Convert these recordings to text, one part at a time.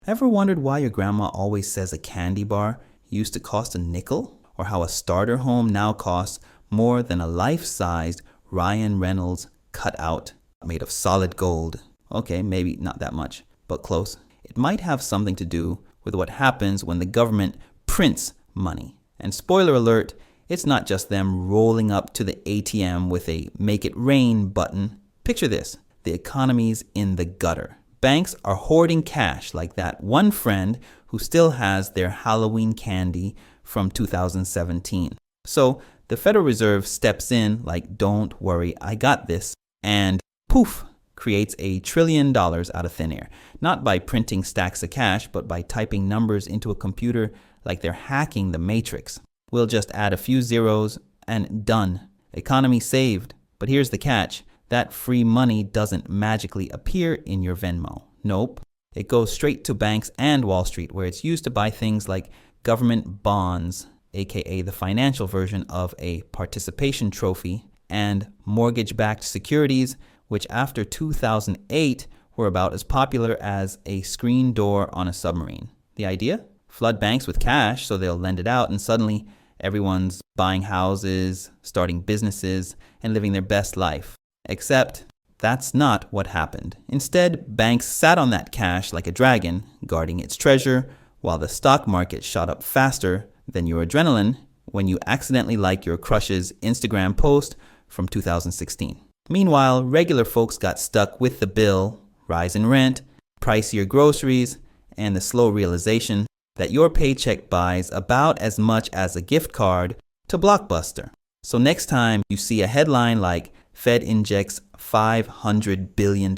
Ever wondered why your grandma always says a candy bar used to cost a nickel? Or how a starter home now costs more than a life-sized Ryan Reynolds cutout made of solid gold? Okay, maybe not that much, but close. It might have something to do with what happens when the government prints money. And spoiler alert, it's not just them rolling up to the ATM with a make it rain button. Picture this, the economy's in the gutter. Banks are hoarding cash like that one friend who still has their Halloween candy from 2017. So the Federal Reserve steps in like, don't worry, I got this, and poof, creates $1 trillion out of thin air. Not by printing stacks of cash, but by typing numbers into a computer like they're hacking the Matrix. We'll just add a few zeros and done. Economy saved. But here's the catch. That free money doesn't magically appear in your Venmo. Nope. It goes straight to banks and Wall Street, where it's used to buy things like government bonds, aka the financial version of a participation trophy, and mortgage-backed securities, which after 2008 were about as popular as a screen door on a submarine. The idea? Flood banks with cash so they'll lend it out, and suddenly everyone's buying houses, starting businesses, and living their best life. Except that's not what happened. Instead, banks sat on that cash like a dragon, guarding its treasure, while the stock market shot up faster than your adrenaline when you accidentally like your crush's Instagram post from 2016. Meanwhile, regular folks got stuck with the bill, rise in rent, pricier groceries, and the slow realization that your paycheck buys about as much as a gift card to Blockbuster. So next time you see a headline like Fed injects $500 billion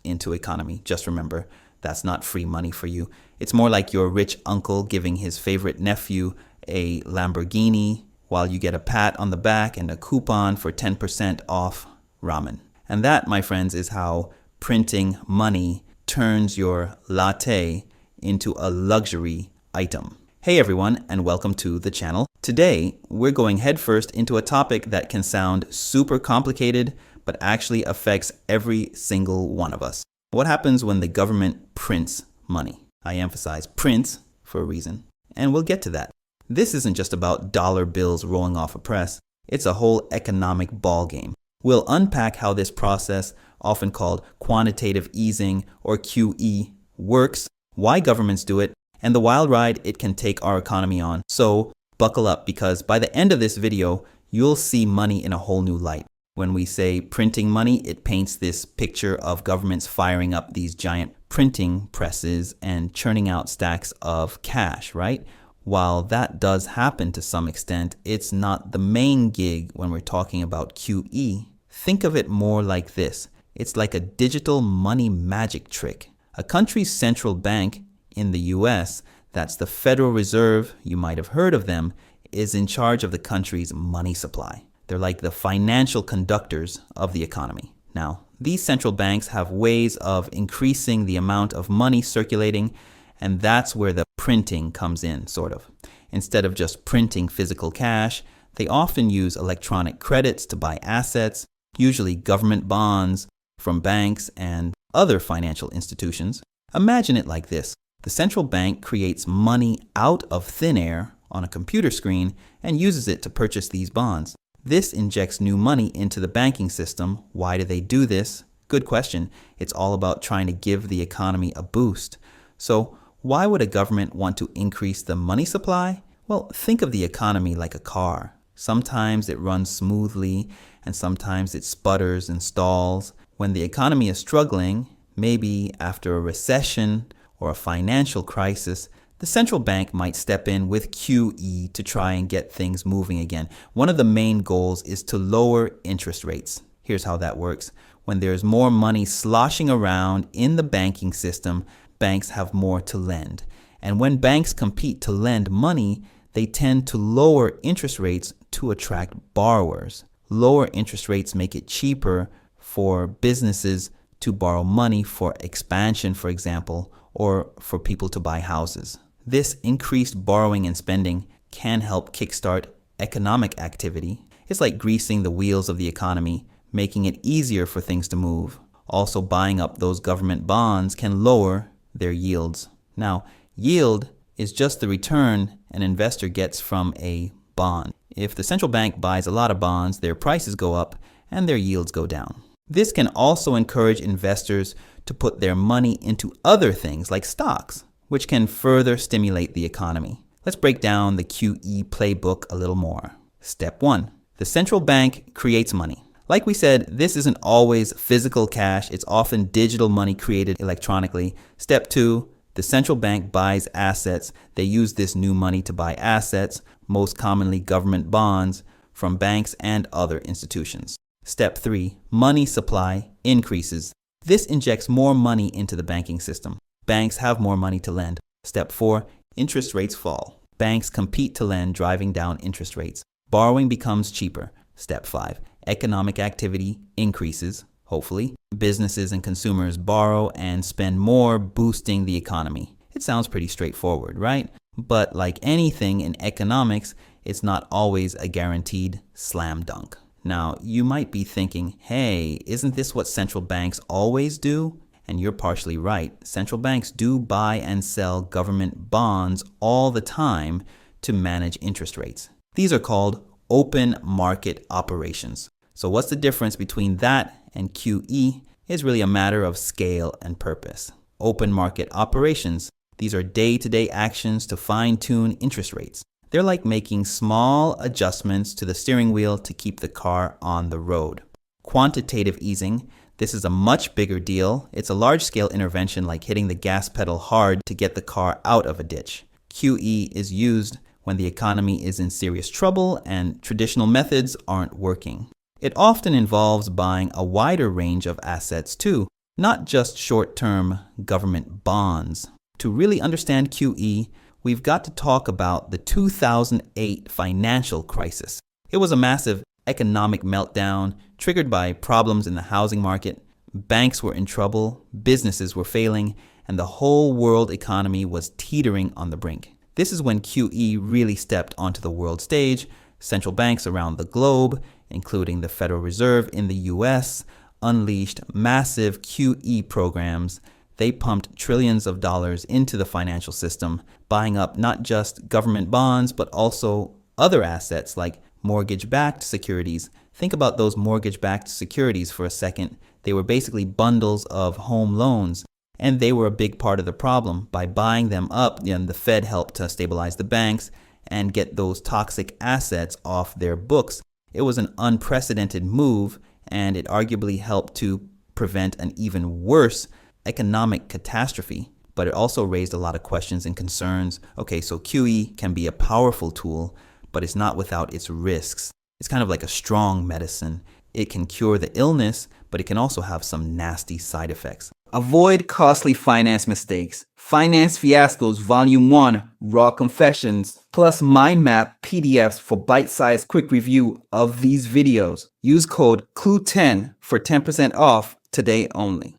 into economy, just remember, that's not free money for you. It's more like your rich uncle giving his favorite nephew a Lamborghini while you get a pat on the back and a coupon for 10% off ramen. And that, my friends, is how printing money turns your latte into a luxury item. Hey everyone, and welcome to the channel. Today, we're going headfirst into a topic that can sound super complicated, but actually affects every single one of us. What happens when the government prints money? I emphasize prints for a reason, and we'll get to that. This isn't just about dollar bills rolling off a press. It's a whole economic ballgame. We'll unpack how this process, often called quantitative easing or QE, works, why governments do it, and the wild ride it can take our economy on. So buckle up, because by the end of this video, you'll see money in a whole new light. When we say printing money, it paints this picture of governments firing up these giant printing presses and churning out stacks of cash, right? While that does happen to some extent, it's not the main gig when we're talking about QE. Think of it more like this. It's like a digital money magic trick. A country's central bank, in the US, that's the Federal Reserve, you might have heard of them, is in charge of the country's money supply. They're like the financial conductors of the economy. Now, these central banks have ways of increasing the amount of money circulating, and that's where the printing comes in, sort of. Instead of just printing physical cash, they often use electronic credits to buy assets, usually government bonds from banks and other financial institutions. Imagine it like this. The central bank creates money out of thin air on a computer screen and uses it to purchase these bonds. This injects new money into the banking system. Why do they do this? Good question. It's all about trying to give the economy a boost. So why would a government want to increase the money supply? Well, think of the economy like a car. Sometimes it runs smoothly and sometimes it sputters and stalls. When the economy is struggling, maybe after a recession or a financial crisis, the central bank might step in with QE to try and get things moving again. One of the main goals is to lower interest rates. Here's how that works. When there's more money sloshing around in the banking system, banks have more to lend. And when banks compete to lend money, they tend to lower interest rates to attract borrowers. Lower interest rates make it cheaper for businesses to borrow money for expansion, for example, or for people to buy houses. This increased borrowing and spending can help kickstart economic activity. It's like greasing the wheels of the economy, making it easier for things to move. Also, buying up those government bonds can lower their yields. Now, yield is just the return an investor gets from a bond. If the central bank buys a lot of bonds, their prices go up and their yields go down. This can also encourage investors to put their money into other things like stocks, which can further stimulate the economy. Let's break down the QE playbook a little more. Step 1. The central bank creates money. Like we said, this isn't always physical cash. It's often digital money created electronically. Step 2. The central bank buys assets. They use this new money to buy assets, most commonly government bonds, from banks and other institutions. Step 3. Money supply increases. This injects more money into the banking system. Banks have more money to lend. Step 4. Interest rates fall. Banks compete to lend, driving down interest rates. Borrowing becomes cheaper. Step 5. Economic activity increases, hopefully. Businesses and consumers borrow and spend more, boosting the economy. It sounds pretty straightforward, right? But like anything in economics, it's not always a guaranteed slam dunk. Now, you might be thinking, hey, isn't this what central banks always do? And you're partially right. Central banks do buy and sell government bonds all the time to manage interest rates. These are called open market operations. So what's the difference between that and QE is really a matter of scale and purpose. Open market operations, these are day-to-day actions to fine-tune interest rates. They're like making small adjustments to the steering wheel to keep the car on the road. Quantitative easing, this is a much bigger deal. It's a large-scale intervention like hitting the gas pedal hard to get the car out of a ditch. QE is used when the economy is in serious trouble and traditional methods aren't working. It often involves buying a wider range of assets too, not just short-term government bonds. To really understand QE, we've got to talk about the 2008 financial crisis. It was a massive economic meltdown triggered by problems in the housing market. Banks were in trouble, businesses were failing, and the whole world economy was teetering on the brink. This is when QE really stepped onto the world stage. Central banks around the globe, including the Federal Reserve in the US, unleashed massive QE programs. They pumped trillions of dollars into the financial system, buying up not just government bonds, but also other assets like mortgage-backed securities. Think about those mortgage-backed securities for a second. They were basically bundles of home loans, and they were a big part of the problem. By buying them up, the Fed helped to stabilize the banks and get those toxic assets off their books. It was an unprecedented move, and it arguably helped to prevent an even worse economic catastrophe. But it also raised a lot of questions and concerns. Okay, so QE can be a powerful tool, but it's not without its risks. It's kind of like a strong medicine. It can cure the illness, but it can also have some nasty side effects. Avoid costly finance mistakes. Finance Fiascos Volume 1 Raw Confessions plus mind map PDFs for bite-sized quick review of these videos. Use code CLUE10 for 10% off today only.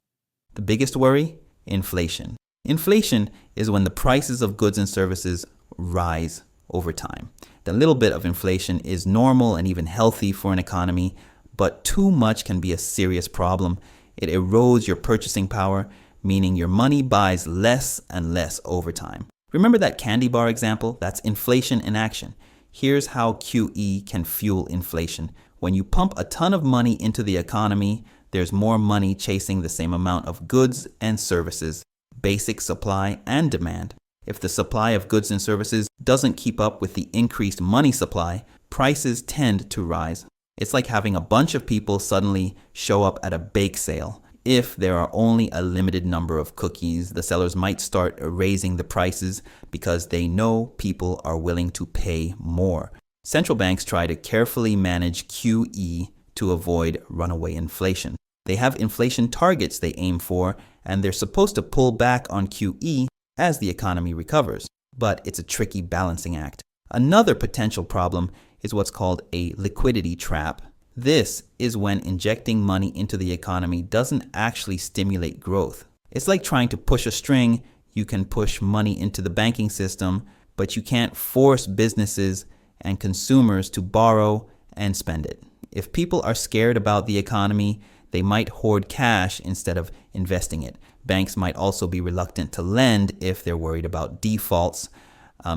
The biggest worry? Inflation. Inflation is when the prices of goods and services rise over time. The little bit of inflation is normal and even healthy for an economy, but too much can be a serious problem. It erodes your purchasing power, meaning your money buys less and less over time. Remember that candy bar example? That's inflation in action. Here's how QE can fuel inflation. When you pump a ton of money into the economy, there's more money chasing the same amount of goods and services, basic supply and demand. If the supply of goods and services doesn't keep up with the increased money supply, prices tend to rise. It's like having a bunch of people suddenly show up at a bake sale. If there are only a limited number of cookies, the sellers might start raising the prices because they know people are willing to pay more. Central banks try to carefully manage QE to avoid runaway inflation. They have inflation targets they aim for, and they're supposed to pull back on QE as the economy recovers. But it's a tricky balancing act. Another potential problem is what's called a liquidity trap. This is when injecting money into the economy doesn't actually stimulate growth. It's like trying to push a string. You can push money into the banking system, but you can't force businesses and consumers to borrow and spend it. If people are scared about the economy, They might hoard cash instead of investing it. Banks might also be reluctant to lend if they're worried about defaults.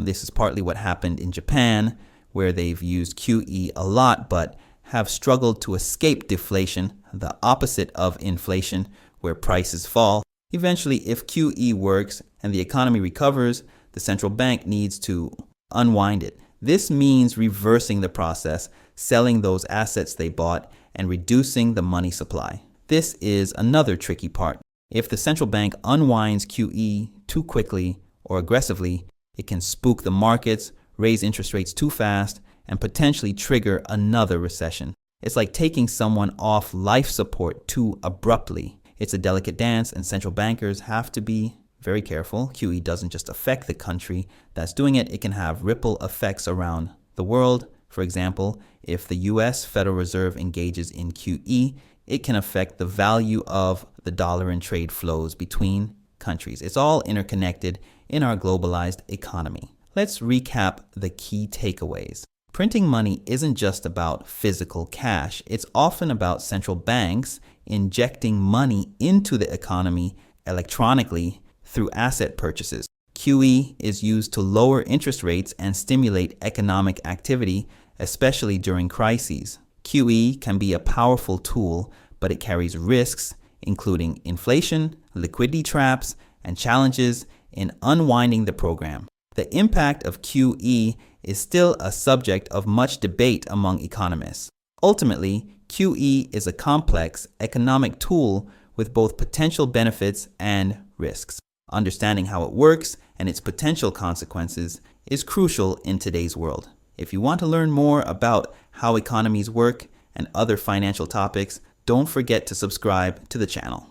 This is partly what happened in Japan, where they've used QE a lot but have struggled to escape deflation, the opposite of inflation, where prices fall. Eventually, if QE works and the economy recovers, the central bank needs to unwind it. This means reversing the process, selling those assets they bought, and reducing the money supply. This is another tricky part. If the central bank unwinds QE too quickly or aggressively, it can spook the markets, raise interest rates too fast, and potentially trigger another recession. It's like taking someone off life support too abruptly. It's a delicate dance, and central bankers have to be very careful. QE doesn't just affect the country that's doing it. It can have ripple effects around the world. For example, if the US Federal Reserve engages in QE, it can affect the value of the dollar and trade flows between countries. It's all interconnected in our globalized economy. Let's recap the key takeaways. Printing money isn't just about physical cash. It's often about central banks injecting money into the economy electronically through asset purchases. QE is used to lower interest rates and stimulate economic activity, especially during crises. QE can be a powerful tool, but it carries risks, including inflation, liquidity traps, and challenges in unwinding the program. The impact of QE is still a subject of much debate among economists. Ultimately, QE is a complex economic tool with both potential benefits and risks. Understanding how it works and its potential consequences is crucial in today's world. If you want to learn more about how economies work and other financial topics, don't forget to subscribe to the channel.